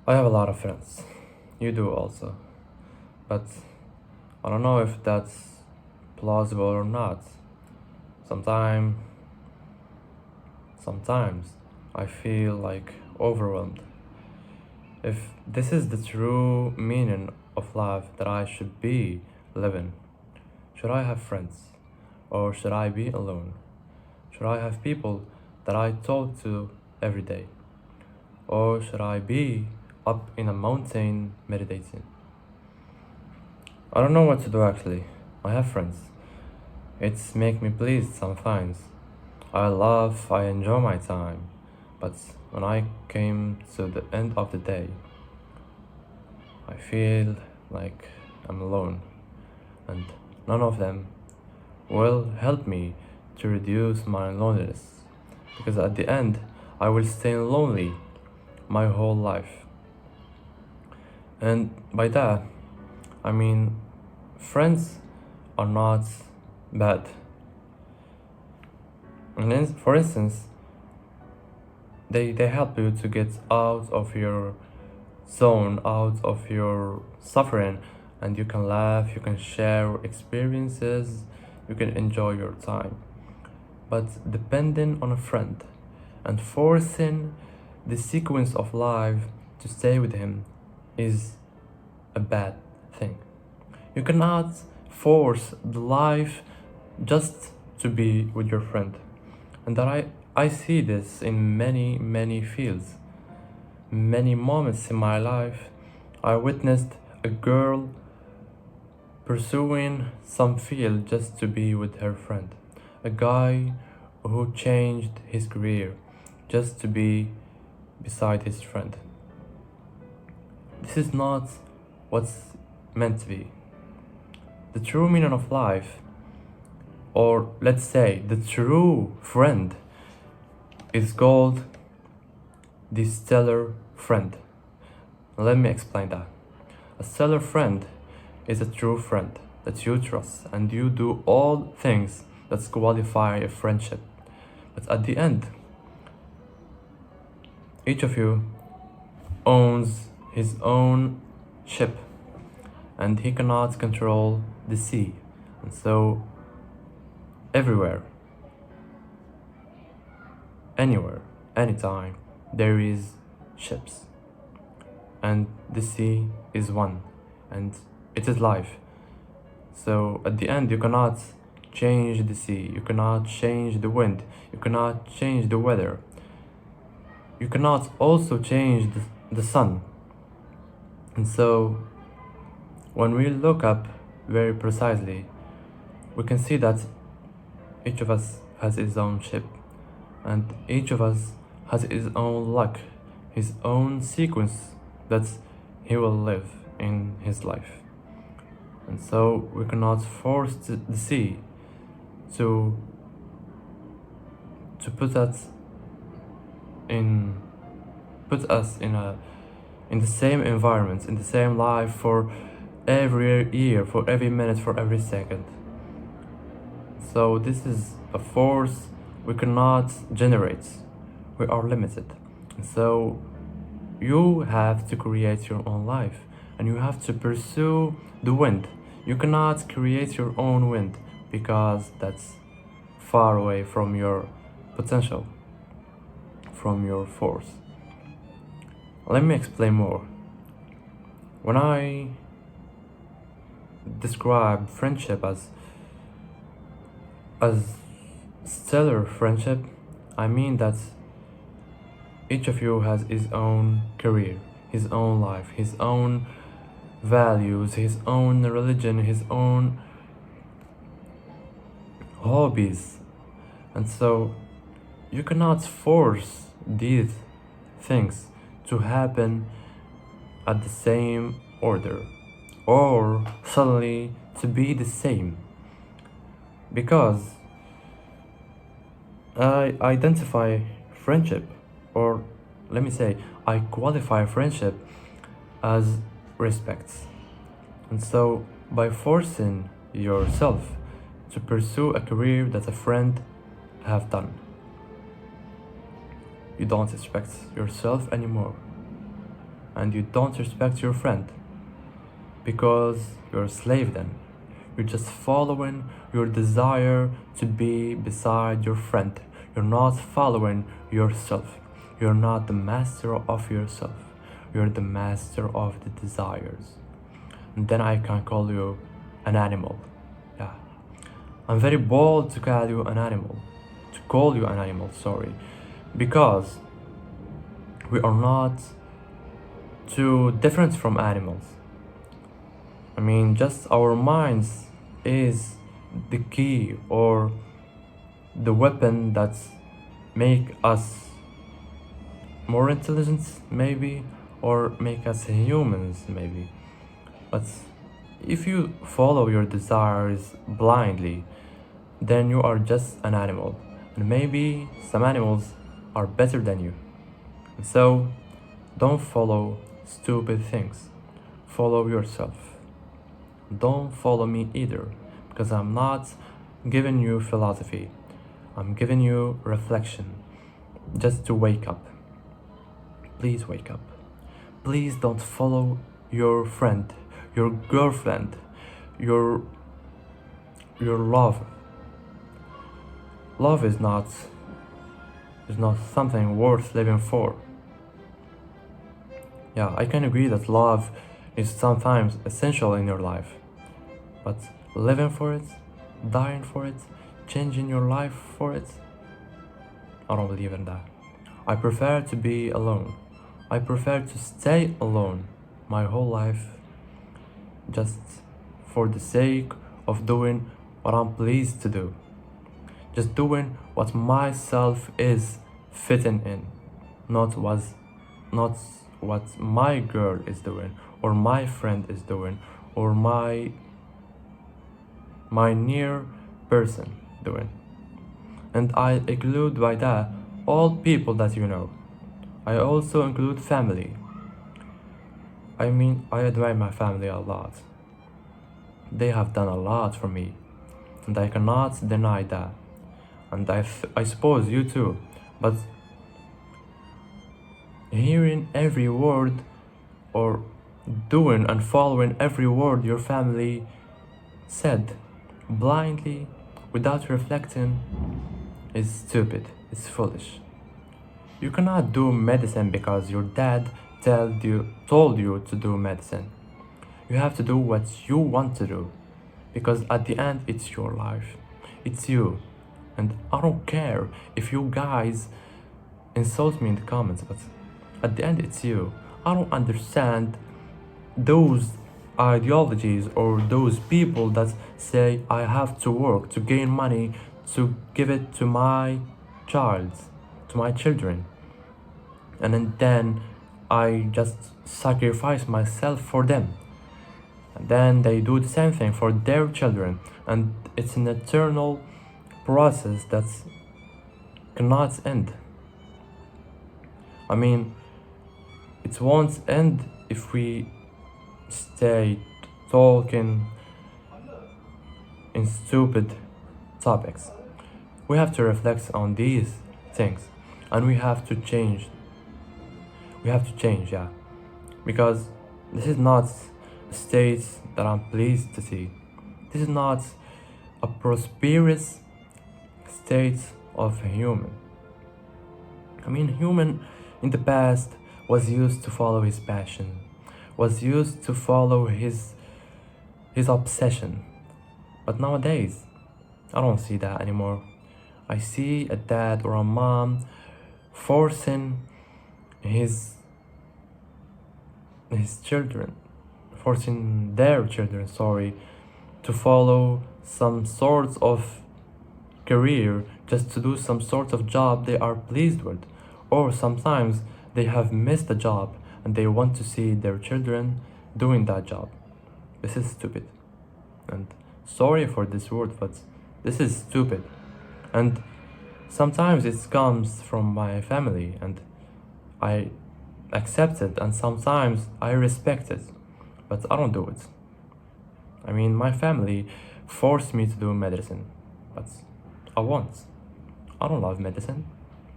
I have a lot of friends. You do also. But I don't know if that's plausible or not. Sometimes, sometimes I feel like overwhelmed. If this is the true meaning of life that I should be living, should I have friends? Or should I be alone? Should I have people that I talk to every day? Or should I be up in a mountain meditating? I don't know what to do actually. I have friends. It's make me pleased sometimes. I enjoy my time. But when I came to the end of the day, I feel like I'm alone. And none of them will help me to reduce my loneliness. Because at the end, I will stay lonely my whole life. And by that, I mean, friends are not bad. And for instance, they help you to get out of your zone, out of your suffering, and you can laugh, you can share experiences, you can enjoy your time. But depending on a friend and forcing the sequence of life to stay with him is a bad thing. You cannot force the life just to be with your friend. And that I see this in many fields. Many moments in my life, I witnessed a girl pursuing some field just to be with her friend. A guy who changed his career just to be beside his friend. This is not what's meant to be. The true meaning of life, or let's say the true friend, is called the stellar friend. Let me explain that. A stellar friend is a true friend that you trust and you do all things that qualify a friendship. But at the end, each of you owns his own ship and he cannot control the sea. And so, everywhere, anywhere, anytime, there is ships. And the sea is one, and it is life. So at the end, you cannot change the sea, you cannot change the wind, you cannot change the weather. You cannot also change the sun. And so, when we look up very precisely, we can see that each of us has his own ship, and each of us has his own luck, his own sequence that he will live in his life. And so we cannot force the sea to put us in the same environment, in the same life for every year, for every minute, for every second. So this is a force we cannot generate. We are limited. And so you have to create your own life and you have to pursue the wind. You cannot create your own wind because that's far away from your potential, from your force. Let me explain more. When I describe friendship as stellar friendship, I mean that each of you has his own career, his own life, his own values, his own religion, his own hobbies. And so you cannot force these things to happen at the same order or suddenly to be the same. Because I identify friendship, or let me say, I qualify friendship as respect. And so, by forcing yourself to pursue a career that a friend have done, you don't respect yourself anymore. and you don't respect your friend because you're a slave then. You're just following your desire to be beside your friend. You're not following yourself. You're not the master of yourself. You're the master of the desires. And then I can call you an animal. Yeah. I'm very bold to call you an animal. To call you an animal, sorry. Because we are not too different from animals. I mean, just our minds is the key or the weapon that make us more intelligent maybe, or make us humans maybe. But if you follow your desires blindly, then you are just an animal, and maybe some animals are better than you. And so don't follow stupid things, follow yourself. Don't follow me either, because I'm not giving you philosophy, I'm giving you reflection, just to wake up. Please wake up. Please don't follow your friend, your girlfriend, your love. Love is not something worth living for. Yeah, I can agree that love is sometimes essential in your life, but living for it, dying for it, changing your life for it, I don't believe in that. I prefer to be alone. I prefer to stay alone my whole life, just for the sake of doing what I'm pleased to do. Just doing what myself is fitting in, not what my girl is doing, or my friend is doing, or my near person doing. And I include by that all people that you know. I also include family. I mean, I admire my family a lot. They have done a lot for me, and I cannot deny that. And I suppose you too. But hearing every word, or doing and following every word your family said blindly without reflecting is stupid, it's foolish. You cannot do medicine because your dad told you to do medicine. You have to do what you want to do, because at the end it's your life, it's you. And I don't care if you guys insult me in the comments, but at the end it's you. I don't understand those ideologies or those people that say I have to work to gain money to give it to my child, to my children, and then I just sacrifice myself for them, and then they do the same thing for their children, and it's an eternal process that cannot end. I mean, it won't end if we stay talking in stupid topics. We have to reflect on these things, and we have to change. Yeah, because this is not a state that I'm pleased to see. This is not a prosperous state of a human. I mean, human in the past was used to follow his passion, was used to follow his obsession. But nowadays, I don't see that anymore. I see a dad or a mom forcing his children, forcing their children, sorry, to follow some sort of career, just to do some sort of job they are pleased with, or sometimes they have missed a job and they want to see their children doing that job. This is stupid, and sorry for this word, but this is stupid. And sometimes it comes from my family, and I accept it, and sometimes I respect it, but I don't do it. I mean, my family forced me to do medicine, but I won't. I don't love medicine.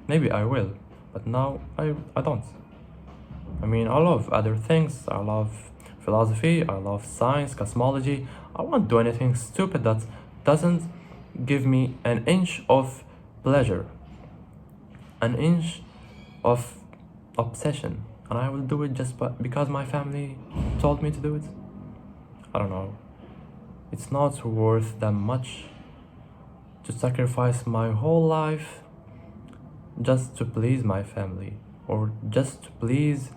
Maybe I will, but now I don't. I mean, mean, I love other things. I love philosophy, I love science, cosmology. I won't do anything stupid that doesn't give me an inch of pleasure, an inch of obsession, and I will do it just because my family told me to do it. I don't know. It's not worth that much to sacrifice my whole life just to please my family or just to please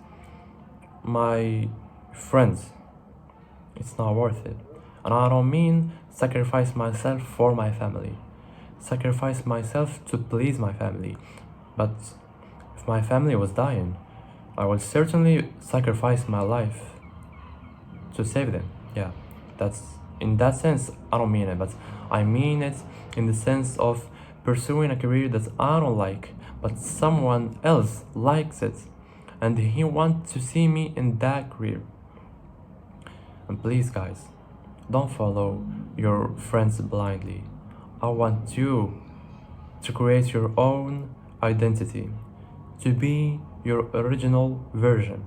my friends. It's not worth it. And I don't mean sacrifice myself for my family, sacrifice myself to please my family. But if my family was dying, I would certainly sacrifice my life to save them. Yeah, that's in that sense, I don't mean it, but I mean it in the sense of pursuing a career that I don't like, but someone else likes it, and he wants to see me in that career. And please, guys, don't follow your friends blindly. I want you to create your own identity, to be your original version.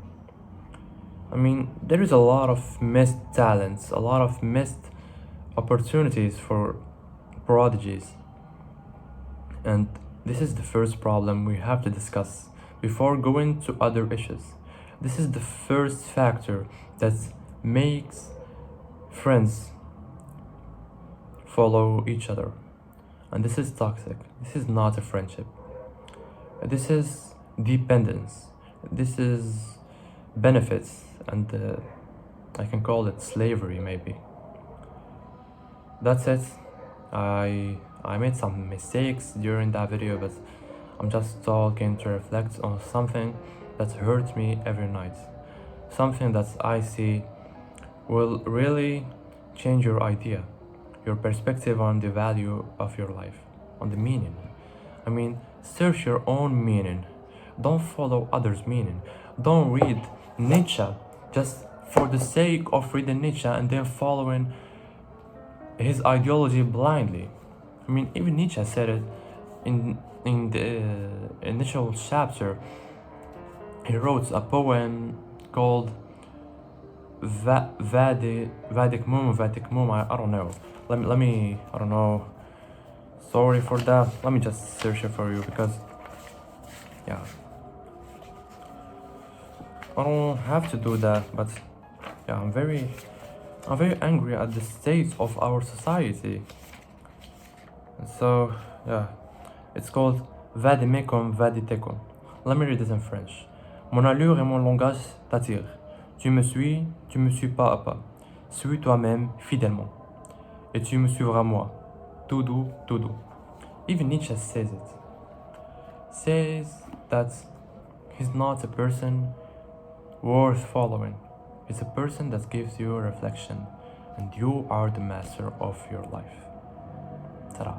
I mean, there is a lot of missed talents, a lot of missed opportunities for prodigies. And this is the first problem we have to discuss before going to other issues. This is the first factor that makes friends follow each other. And this is toxic. This is not a friendship. This is dependence. This is benefits, and I can call it slavery, maybe. That's it. I made some mistakes during that video, but I'm just talking to reflect on something that hurts me every night. Something that I see will really change your idea, your perspective on the value of your life, on the meaning. I mean, search your own meaning. Don't follow others' meaning. Don't read Nietzsche just for the sake of reading Nietzsche and then following his ideology blindly. I mean, even Nietzsche said it in the initial chapter. He wrote a poem called Vadik Mum. I don't know. Let me. I don't know. Sorry for that. Let me just search it for you because, yeah, I don't have to do that. But yeah, I'm very angry at the state of our society. So yeah, it's called Vadimekum Vaditekum. Let me read this in French. Mon allure et mon langage t'attirent. Tu me suis pas à pas. Suis toi-même fidèlement. Et tu me suivras moi. Tout doux, tout doux. Even Nietzsche says it. Says that he's not a person worth following. He's a person that gives you a reflection, and you are the master of your life. Ta-da.